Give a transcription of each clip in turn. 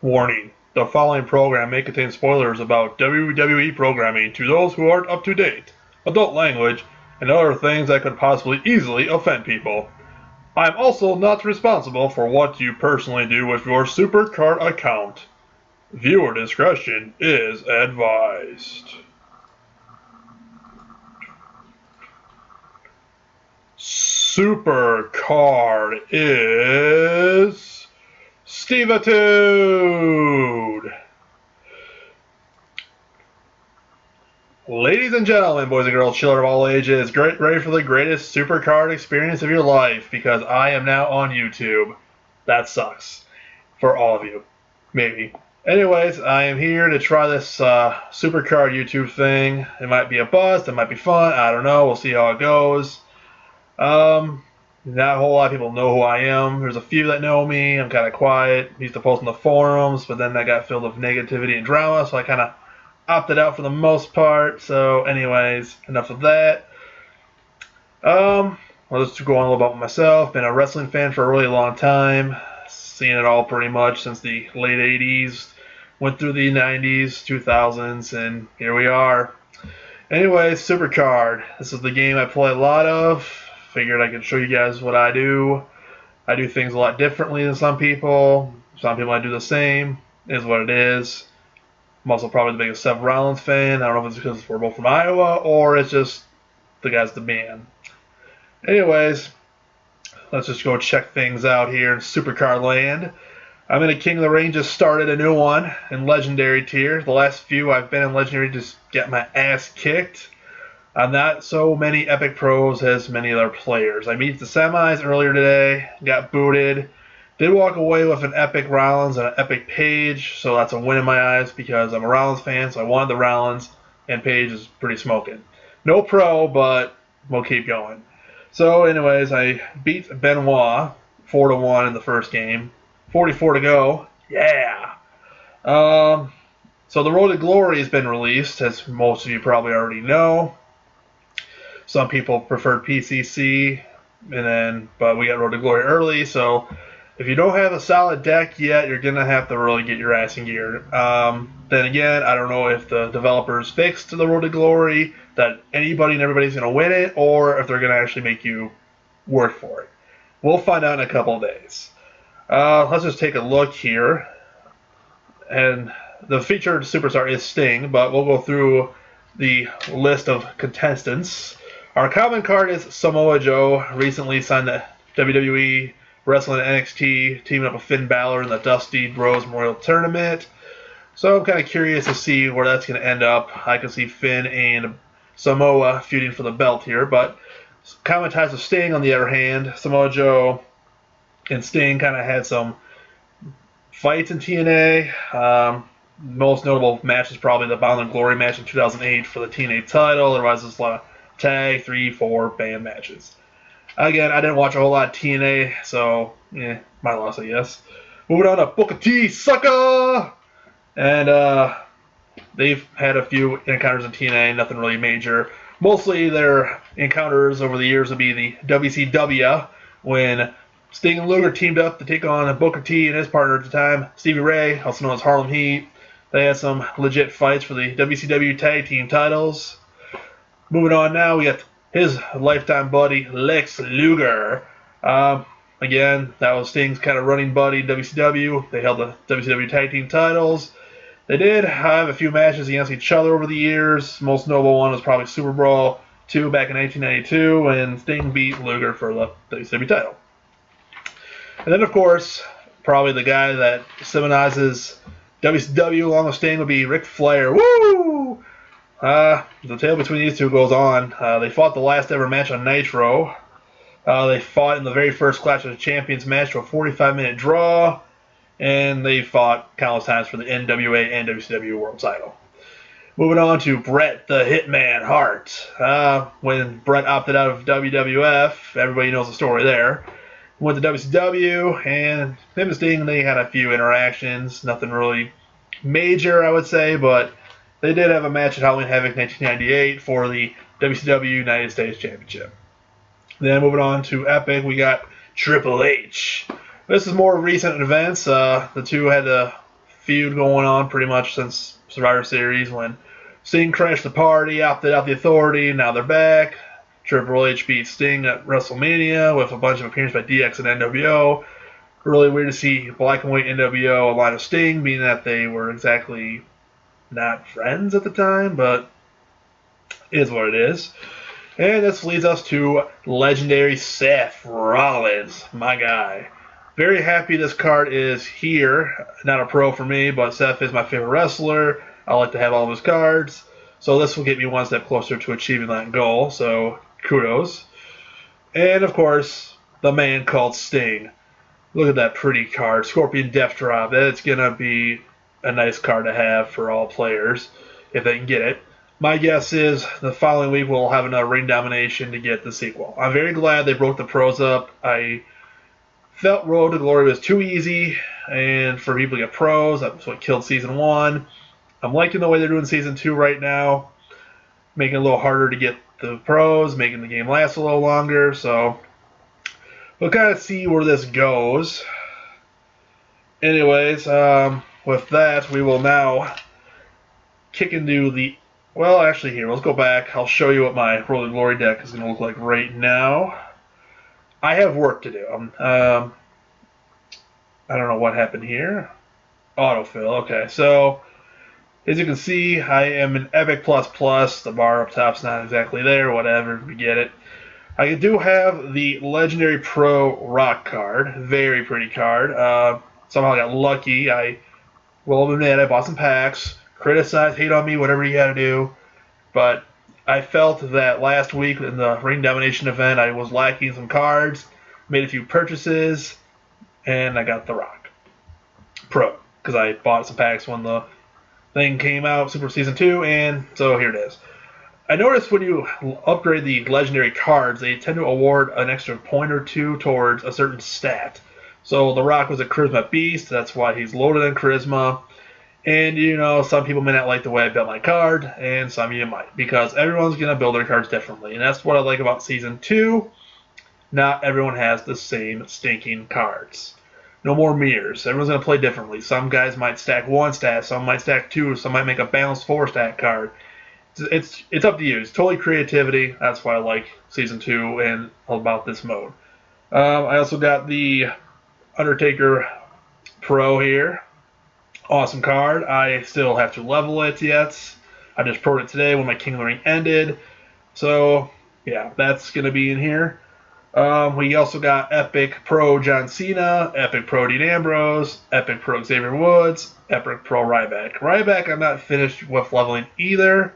Warning: the following program may contain spoilers about WWE programming to those who aren't up to date, adult language, and other things that could possibly easily offend people. I am also not responsible for what you personally do with your Supercard account. Viewer discretion is advised. Supercard is Stevitude. Ladies and gentlemen, boys and girls, children of all ages, get ready for the greatest Supercard experience of your life, because I am now on YouTube. That sucks. For all of you. Maybe. Anyways, I am here to try this Supercard YouTube thing. It might be a bust, it might be fun, I don't know, we'll see how it goes. Not a whole lot of people know who I am. There's a few that know me. I'm kind of quiet. I used to post on the forums, but then that got filled with negativity and drama, so I kind of opted out for the most part. So anyways, enough of that. I'll just go on a little about myself. Been a wrestling fan for a really long time. Seen it all pretty much since the late 80s. Went through the 90s, 2000s, and here we are. Anyways, Supercard. This is the game I play a lot of. Figured I could show you guys what I do. I do things a lot differently than some people. Some people I do the same. It is what it is. I'm also probably the biggest Seth Rollins fan. I don't know if it's because we're both from Iowa or it's just the guy's the man. Anyways, let's just go check things out here in Supercard land. I'm in a King of the Ring, just started a new one in Legendary tier. The last few I've been in Legendary just get my ass kicked. I'm not so many epic pros as many other players. I beat the semis earlier today, got booted. Did walk away with an epic Rollins and an epic Page, so that's a win in my eyes because I'm a Rollins fan, so I wanted the Rollins, and Page is pretty smoking. No pro, but we'll keep going. So anyways, I beat Benoit 4-1 in the first game. 44 to go. Yeah! So the Road to Glory has been released, as most of you probably already know. Some people preferred PCC, but we got Road to Glory early, so if you don't have a solid deck yet, you're going to have to really get your ass in gear. Then again, I don't know if the developers fixed the Road to Glory, that anybody and everybody's going to win it, or if they're going to actually make you work for it. We'll find out in a couple of days. Let's just take a look here. And the featured superstar is Sting, but we'll go through the list of contestants. Our common card is Samoa Joe, recently signed to WWE, wrestling at NXT, teaming up with Finn Balor in the Dusty Bros Memorial Tournament. So I'm kind of curious to see where that's going to end up. I can see Finn and Samoa feuding for the belt here, but common ties with Sting, on the other hand. Samoa Joe and Sting kind of had some fights in TNA. Most notable match is probably the Bound and Glory match in 2008 for the TNA title. Otherwise, there's a lot of tag, 3, 4 band matches. Again, I didn't watch a whole lot of TNA, so, my loss, I guess. Moving on to Booker T, sucker! And, they've had a few encounters in TNA, nothing really major. Mostly their encounters over the years would be the WCW, when Sting and Luger teamed up to take on Booker T and his partner at the time, Stevie Ray, also known as Harlem Heat. They had some legit fights for the WCW Tag Team titles. Moving on now, we got his lifetime buddy, Lex Luger. Again, that was Sting's kind of running buddy, WCW. They held the WCW Tag Team titles. They did have a few matches against each other over the years. Most notable one was probably Super Brawl 2 back in 1992, when Sting beat Luger for the WCW title. And then, of course, probably the guy that symbolizes WCW along with Sting would be Ric Flair. Woo! The tale between these two goes on. They fought the last ever match on Nitro. They fought in the very first Clash of the Champions match to a 45-minute draw. And they fought countless times for the NWA and WCW World title. Moving on to Bret the Hitman Hart. When Bret opted out of WWF, everybody knows the story there. Went to WCW, and him and Sting, they had a few interactions. Nothing really major, I would say, but they did have a match at Halloween Havoc 1998 for the WCW United States Championship. Then moving on to Epic, we got Triple H. This is more recent events. The two had to feud going on pretty much since Survivor Series when Sting crashed the party, opted out the Authority. Now they're back. Triple H beat Sting at WrestleMania with a bunch of appearances by DX and NWO. Really weird to see Black and White NWO align with Sting, being that they were exactly not friends at the time, but it is what it is. And this leads us to legendary Seth Rollins, my guy. Very happy this card is here. Not a pro for me, but Seth is my favorite wrestler. I like to have all of his cards. So this will get me one step closer to achieving that goal. So kudos. And of course, the man called Sting. Look at that pretty card. Scorpion Death Drop. That's going to be a nice card to have for all players if they can get it. My guess is the following week we'll have another Ring Domination to get the sequel. I'm very glad they broke the pros up. I felt Road to Glory was too easy, and for people to get pros, that's what killed Season 1. I'm liking the way they're doing Season 2 right now, making it a little harder to get the pros, making the game last a little longer, so we'll kind of see where this goes. Anyways, with that, we will now kick into the... Well, actually, here, let's go back. I'll show you what my Road to Glory deck is going to look like right now. I have work to do. I don't know what happened here. Autofill. Okay, so as you can see, I am an Epic Plus Plus. The bar up top's not exactly there. Whatever, we get it. I do have the Legendary Pro Rock card. Very pretty card. Somehow I got lucky. I will admit I bought some packs. Criticize, hate on me, whatever you got to do. But I felt that last week in the Ring Domination event, I was lacking some cards, made a few purchases, and I got the Rock Pro because I bought some packs when the thing came out, Super Season 2, and so here it is. I noticed when you upgrade the legendary cards, they tend to award an extra point or two towards a certain stat. So the Rock was a Charisma Beast, that's why he's loaded in Charisma. And, you know, some people may not like the way I built my card, and some of you might, because everyone's going to build their cards differently. And that's what I like about Season 2. Not everyone has the same stinking cards. No more mirrors. Everyone's going to play differently. Some guys might stack 1 stat, some might stack 2, some might make a balanced 4 stat card. It's up to you. It's totally creativity. That's why I like Season 2 and all about this mode. I also got the Undertaker Pro here. Awesome card. I still have to level it yet. I just pro'd it today when my King of the Ring ended. So, yeah, that's going to be in here. We also got Epic Pro John Cena, Epic Pro Dean Ambrose, Epic Pro Xavier Woods, Epic Pro Ryback. Ryback I'm not finished with leveling either.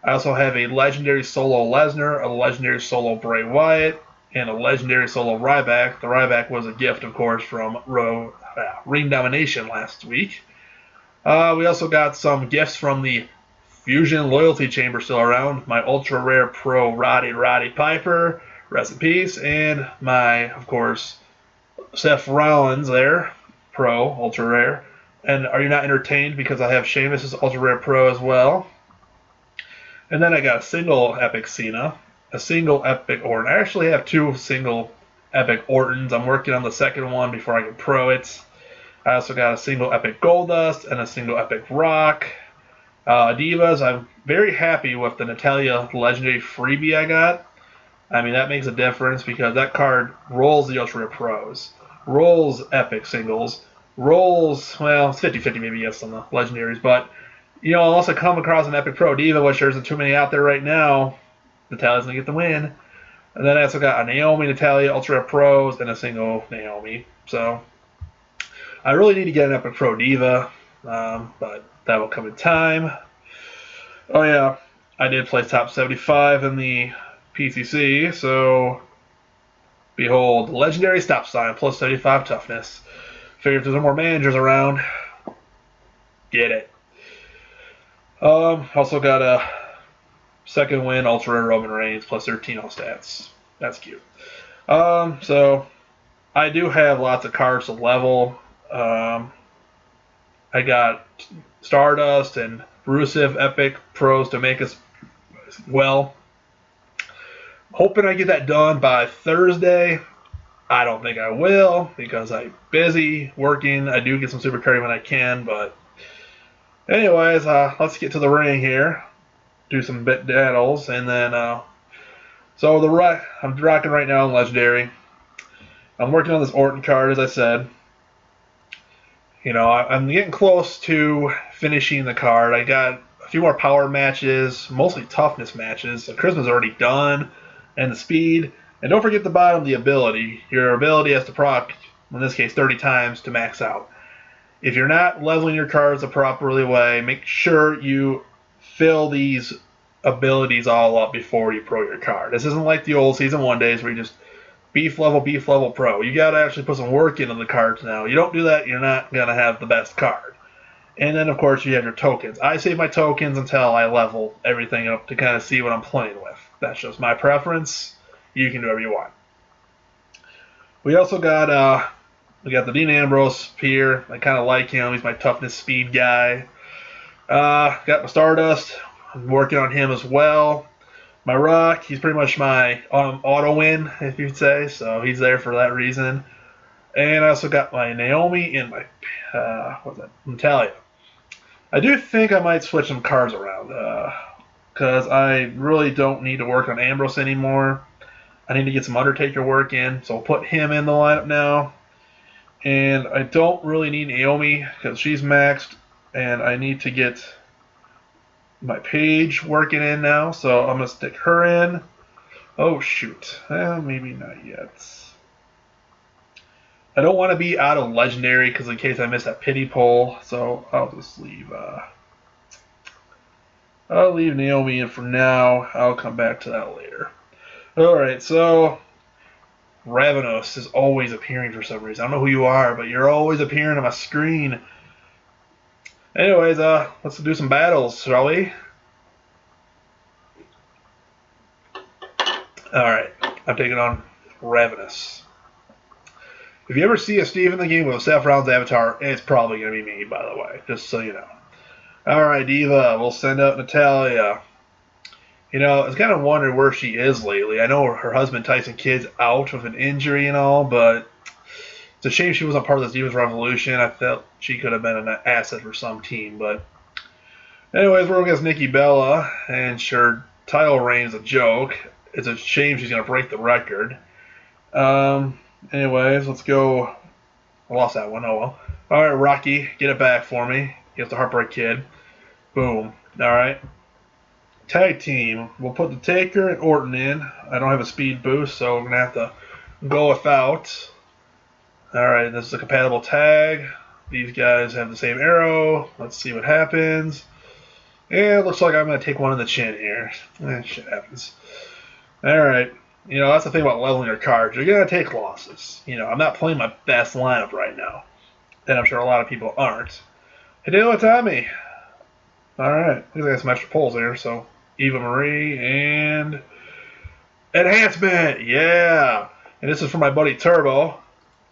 I also have a Legendary Solo Lesnar, a Legendary Solo Bray Wyatt, and a Legendary Solo Ryback. The Ryback was a gift, of course, from Ring Domination last week. We also got some gifts from the Fusion Loyalty Chamber still around. My Ultra Rare Pro Roddy Piper, rest in peace, and my, of course, Seth Rollins there, Pro, Ultra Rare. And are you not entertained because I have Sheamus' Ultra Rare Pro as well? And then I got a single Epic Cena, a single Epic Orton. I actually have 2 single Epic Ortons. I'm working on the second one before I can pro it. I also got a single Epic Goldust and a single Epic Rock. Divas, I'm very happy with the Natalya Legendary freebie I got. I mean, that makes a difference because that card rolls the Ultra Rare Pros, rolls Epic Singles, rolls, well, it's 50-50 maybe, yes, on the Legendaries, but, you know, I'll also come across an Epic Pro Diva, which there isn't too many out there right now. Natalya's going to get the win. And then I also got a Naomi, Natalya, Ultra Rare Pros, and a single Naomi. So I really need to get an Epic Pro Diva, but that will come in time. Oh yeah, I did play top 75 in the PCC, so behold, Legendary Stop Sign, plus 75 toughness. Figure if there's no more managers around, get it. Also got a second win, Ultra Rare Roman Reigns, plus 13 all stats. That's cute. So I do have lots of cards to level. I got Stardust and Rusev Epic Pros to make us well. Hoping I get that done by Thursday. I don't think I will because I'm busy working. I do get some Supercard when I can, but anyways, let's get to the ring here. Do some bit battles, and then so I'm rocking right now in Legendary. I'm working on this Orton card, as I said. You know, I'm getting close to finishing the card. I got a few more power matches, mostly toughness matches. The charisma's already done, and the speed. And don't forget the bottom, the ability. Your ability has to proc, in this case, 30 times to max out. If you're not leveling your cards the proper way, make sure you fill these abilities all up before you pro your card. This isn't like the old Season 1 days where you just beef level pro. You got to actually put some work into the cards now. You don't do that, you're not going to have the best card. And then, of course, you have your tokens. I save my tokens until I level everything up to kind of see what I'm playing with. That's just my preference. You can do whatever you want. We also got the Dean Ambrose here. I kind of like him. He's my toughness speed guy. Got my Stardust. I'm working on him as well. My Rock, he's pretty much my auto win, if you'd say, so he's there for that reason. And I also got my Naomi and my, Natalia. I do think I might switch some cards around, because I really don't need to work on Ambrose anymore. I need to get some Undertaker work in, so I'll put him in the lineup now. And I don't really need Naomi, because she's maxed, and I need to get my Paige working in now, so I'm going to stick her in. Oh, shoot. Maybe not yet. I don't want to be out of Legendary, because in case I miss that pity poll, so I'll just leave... I'll leave Naomi in for now. I'll come back to that later. Alright, so... Ravenous is always appearing for some reason. I don't know who you are, but you're always appearing on my screen. Anyways, let's do some battles, shall we? Alright, I'm taking on Ravenous. If you ever see a Steve in the game with a Seth Rollins avatar, it's probably going to be me, by the way, just so you know. Alright, Diva, we'll send out Natalia. You know, I was kind of wondering where she is lately. I know her husband Tyson Kidd's out with an injury and all, but it's a shame she wasn't part of this Divas Revolution. I felt she could have been an asset for some team, but anyways, we're against Nikki Bella, and her title reign is a joke. It's a shame she's going to break the record. Anyways, let's go. I lost that one. Oh well. Alright, Rocky, get it back for me. Get the Heartbreak Kid. Boom. Alright. Tag team. We'll put the Taker and Orton in. I don't have a speed boost, so we're going to have to go without. Alright, this is a compatible tag. These guys have the same arrow. Let's see what happens. Yeah, it looks like I'm going to take one in the chin here. Shit happens. Alright. You know, that's the thing about leveling your cards. You're going to take losses. You know, I'm not playing my best lineup right now. And I'm sure a lot of people aren't. Hideo Itami. Alright. I got some extra pulls there, so Eva Marie and Enhancement. Yeah. And this is for my buddy Turbo.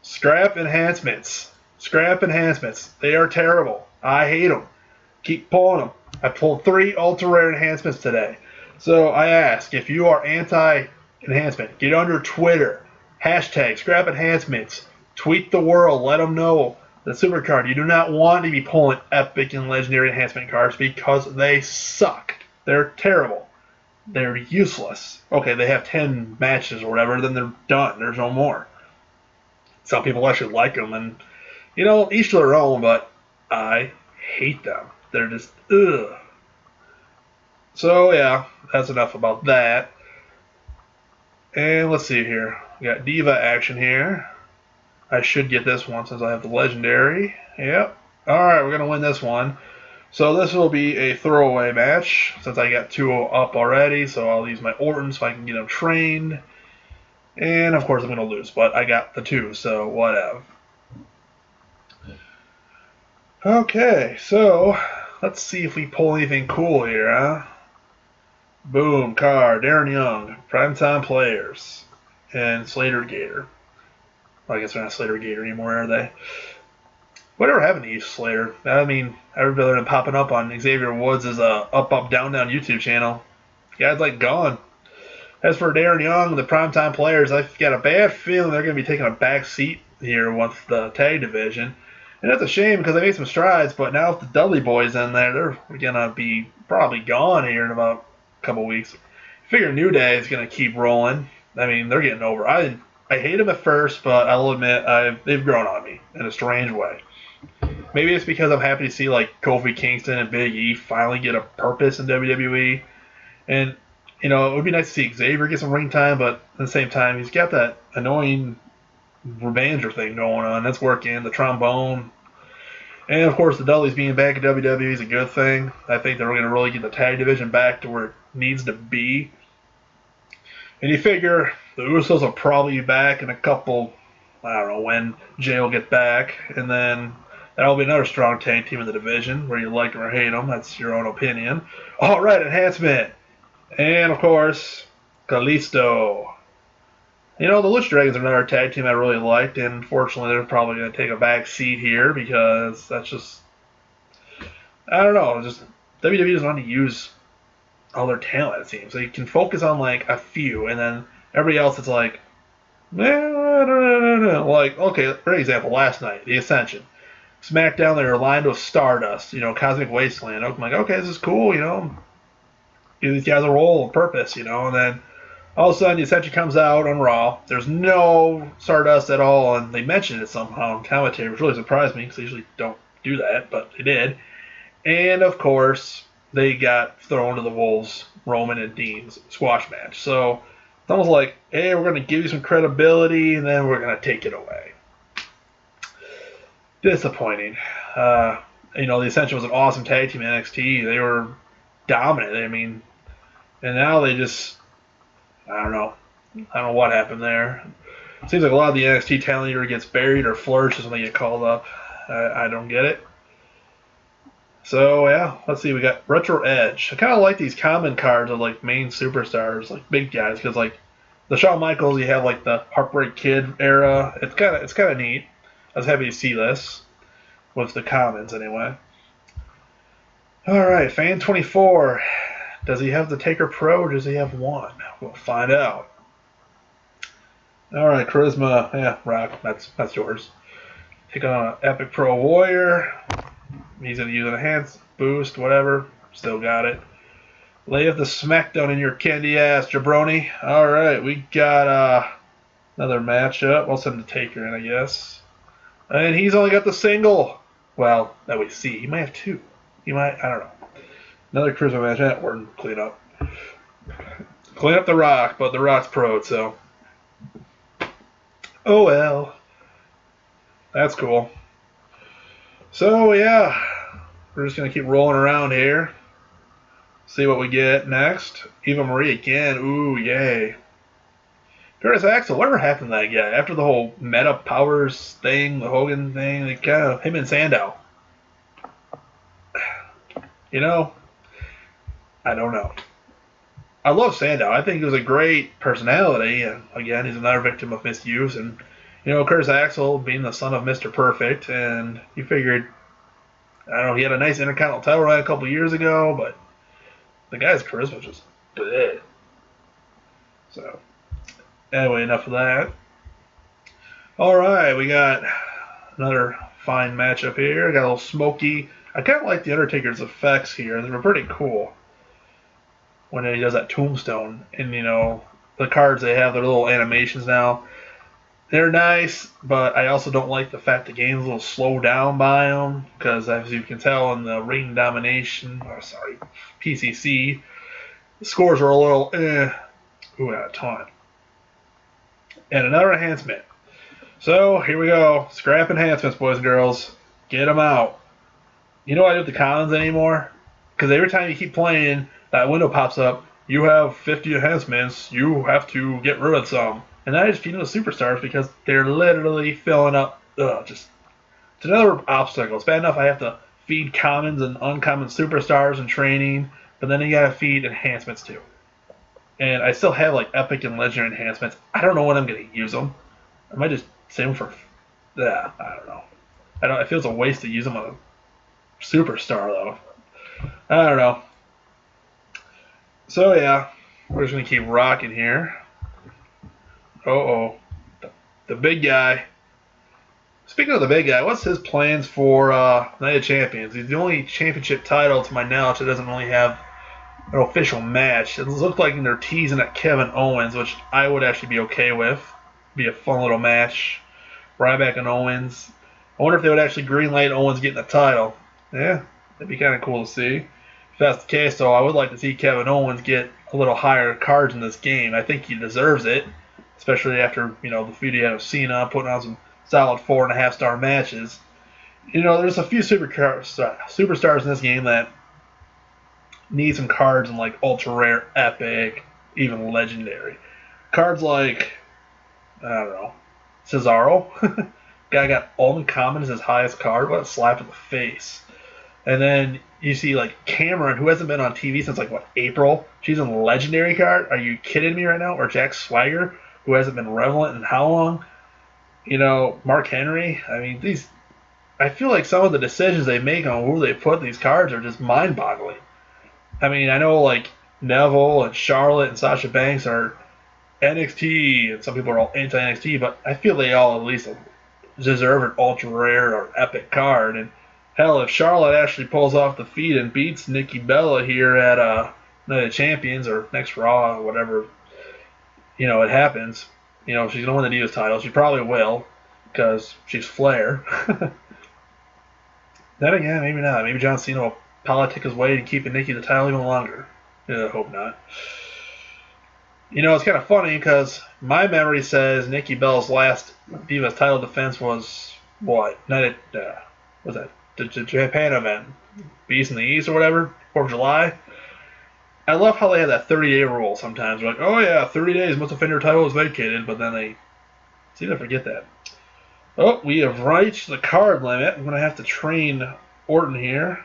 Scrap enhancements. Scrap enhancements. They are terrible. I hate them. Keep pulling them. I pulled 3 ultra rare enhancements today. So I ask, if you are anti-enhancement, get under Twitter. Hashtag scrap enhancements. Tweet the world. Let them know the Supercard. You do not want to be pulling epic and legendary enhancement cards because they suck. They're terrible. They're useless. Okay, they have 10 matches or whatever, then they're done. There's no more. Some people actually like them, and, you know, each to their own, but I hate them. They're just, ugh. So, yeah, that's enough about that. And let's see here. We got Diva action here. I should get this one since I have the Legendary. Yep. Alright, we're going to win this one. So this will be a throwaway match since I got 2 up already, so I'll use my Orton so I can get them trained. And, of course, I'm going to lose, but I got the 2, so whatever. Okay, so let's see if we pull anything cool here, huh? Boom, card, Darren Young, Primetime Players, and Slater Gator. Well, I guess they're not Slater Gator anymore, are they? Whatever happened to you, Slater? I mean, everybody been popping up on Xavier Woods' Up, Up, Down, Down YouTube channel. The guy's like gone. As for Darren Young, the primetime players, I've got a bad feeling they're going to be taking a back seat here once the tag division. And that's a shame because they made some strides, but now with the Dudley boys in there, they're going to be probably gone here in about a couple weeks. I figure New Day is going to keep rolling. I mean, they're getting over. I hate them at first, but I'll admit they've grown on me in a strange way. Maybe it's because I'm happy to see like Kofi Kingston and Big E finally get a purpose in WWE. And, you know, it would be nice to see Xavier get some ring time, but at the same time, he's got that annoying Revanger thing going on. That's working. The trombone. And, of course, the Dudleys being back at WWE is a good thing. I think they're going to really get the tag division back to where it needs to be. And you figure the Usos will probably be back in a couple, I don't know when Jay will get back. And then that'll be another strong tag team in the division, where you like them or hate them. That's your own opinion. All right, enhancement. And, of course, Kalisto. You know, the Lucha Dragons are another tag team I really liked, and unfortunately they're probably going to take a back seat here because that's just, I don't know, just WWE doesn't want to use all their talent, it seems. So you can focus on, like, a few, and then everybody else it's like, I don't know. Like, okay, for example, last night, The Ascension. SmackDown, they were aligned with Stardust, you know, Cosmic Wasteland. I'm like, okay, this is cool, you know. Give these guys a role and purpose, you know, and then all of a sudden, the Ascension comes out on Raw. There's no Stardust at all, and they mentioned it somehow in commentary, which really surprised me because they usually don't do that, but they did. And, of course, they got thrown to the Wolves, Roman and Dean's squash match. So it's almost like, hey, we're going to give you some credibility, and then we're going to take it away. Disappointing. You know, the Ascension was an awesome tag team in NXT. They were dominant. I mean, and now they just, I don't know what happened there. It seems like a lot of the NXT talent either gets buried or flourishes when they get called up. I don't get it. So, yeah, let's see. We got Retro Edge. I kind of like these common cards of, like, main superstars, like, big guys, because, like, the Shawn Michaels, you have, like, the Heartbreak Kid era. It's kind of neat. I was happy to see this with the commons, anyway. All right, Fan24. Does he have the Taker Pro, or does he have one? We'll find out. All right, Charisma. Yeah, Rock. That's yours. Take on an Epic Pro Warrior. He's going to use an enhanced boost, whatever. Still got it. Lay up the smackdown in your candy ass, jabroni. All right, we got another matchup. We'll send the Taker in, I guess. And he's only got the single. Well, that we see. He might have two. He might, I don't know. Another Charisma match. That we're clean up. Clean up the Rock, but the Rock's pro, so. Oh well. That's cool. So, yeah. We're just going to keep rolling around here. See what we get next. Eva Marie again. Ooh, yay. Curtis Axel, whatever happened to that guy? After the whole Meta Powers thing, the Hogan thing, they kind of, him and Sandow. You know, I don't know. I love Sandow. I think he was a great personality. And again, he's another victim of misuse. And, you know, Curtis Axel being the son of Mr. Perfect. And you figured, I don't know, he had a nice Intercontinental title run a couple years ago. But the guy's charisma was just bleh. So, anyway, enough of that. All right, we got another fine matchup here. Got a little smoky. I kind of like the Undertaker's effects here. They were pretty cool when he does that tombstone. And, you know, the cards they have, their little animations now. They're nice, but I also don't like the fact the game's a little slowed down by them. Because, as you can tell in the Ring Domination, PCC, the scores are a little Ooh, out of time. And another enhancement. So, here we go. Scrap enhancements, boys and girls. Get them out. You know what I do with the commons anymore? Because every time you keep playing, that window pops up. You have 50 enhancements. You have to get rid of some. And I just feed them the superstars because they're literally filling up. It's another obstacle. It's bad enough I have to feed commons and uncommon superstars in training, but then you gotta feed enhancements too. And I still have like epic and legendary enhancements. I don't know when I'm gonna use them. I might just save them for. I don't know. It feels a waste to use them on a superstar though. I don't know. So yeah, We're just going to keep rocking here. Uh-oh. The big guy. Speaking of the big guy, what's his plans for Night of Champions? He's the only championship title, to my knowledge, that doesn't really have an official match. It looks like they're teasing at Kevin Owens, which I would actually be okay with. Be a fun little match. Ryback and Owens. I wonder if they would actually greenlight Owens getting the title. Yeah, that'd be kind of cool to see. If that's the case, though, I would like to see Kevin Owens get a little higher cards in this game. I think he deserves it, especially after the feud he had with Cena, putting on some solid 4.5-star matches. There's a few superstars in this game that need some cards in like ultra rare, epic, even legendary. Cards like, I don't know, Cesaro. Guy got all uncommon as his highest card. What a slap in the face. And then you see like Cameron, who hasn't been on TV since April. She's in the legendary card. Are you kidding me right now? Or Jack Swagger, who hasn't been relevant in how long? Mark Henry. I mean, I feel like some of the decisions they make on who they put in these cards are just mind-boggling. I mean, I know like Neville and Charlotte and Sasha Banks are NXT, and some people are all anti-NXT, but I feel they all at least deserve an ultra rare or epic card. And hell, if Charlotte actually pulls off the feat and beats Nikki Bella here at Night of Champions or next Raw or whatever, it happens. She's going to win the Divas title. She probably will because she's Flair. Then again, maybe not. Maybe John Cena will politic his way to keeping Nikki the title even longer. I hope not. It's kind of funny because my memory says Nikki Bella's last Divas title defense was what? Night at, was that? The Japan event. Beast in the East or whatever? 4th of July? I love how they have that 30-day rule sometimes. They're like, oh yeah, 30 days once the defender title is vacated, but then they seem to forget that. Oh, we have reached the card limit. I'm going to have to train Orton here.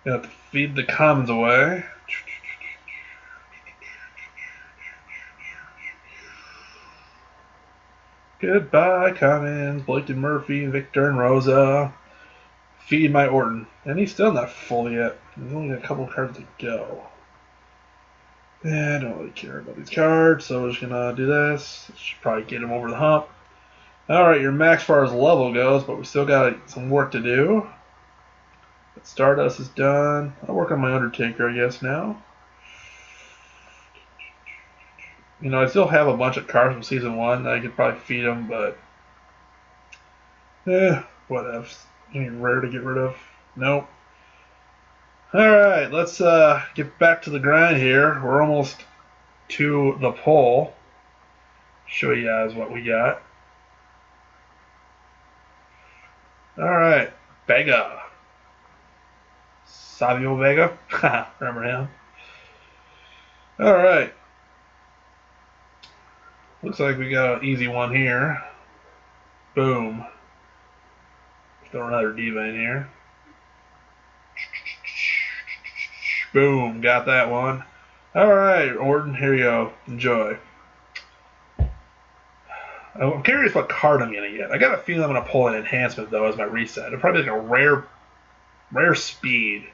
Going to have to feed the commons away. Goodbye, Commons, Blake and Murphy, Victor and Rosa. Feed my Orton. And he's still not full yet. He's only got a couple cards to go. Yeah, I don't really care about these cards, so we're just going to do this. Should probably get him over the hump. Alright, you're max as far as level goes, but we still got some work to do. Stardust is done. I'll work on my Undertaker, I guess, now. I still have a bunch of cards from Season 1 that I could probably feed them, but whatever. Any rare to get rid of? Nope. Alright, let's get back to the grind here. We're almost to the poll. Show you guys what we got. Alright, Vega. Savio Vega. Remember him? Alright. Looks like we got an easy one here. Boom. Throw another diva in here. Boom. Got that one. Alright, Orton, here you go. Enjoy. I'm curious what card I'm going to get. I got a feeling I'm going to pull an enhancement, though, as my reset. It'll probably be like a rare speed.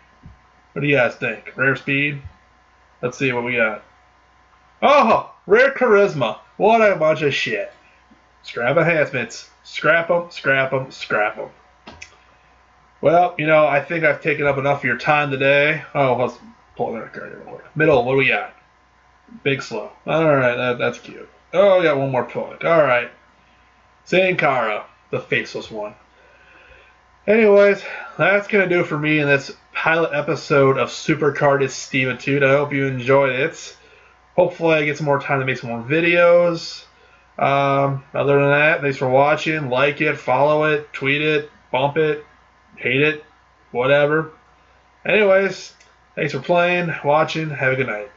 What do you guys think? Rare speed? Let's see what we got. Oh! Rare charisma. What a bunch of shit. Scrap enhancements. Scrap them, scrap them, scrap them. Well, I think I've taken up enough of your time today. Oh, let's pull that card here real quick. Middle, what do we got? Big slow. Alright, that's cute. Oh, we got one more pick. Alright. Sin Cara, the faceless one. Anyways, that's going to do it for me in this pilot episode of Supercard is Stevitude. I hope you enjoyed it. Hopefully I get some more time to make some more videos. Other than that, thanks for watching. Like it, follow it, tweet it, bump it, hate it, whatever. Anyways, thanks for playing, watching. Have a good night.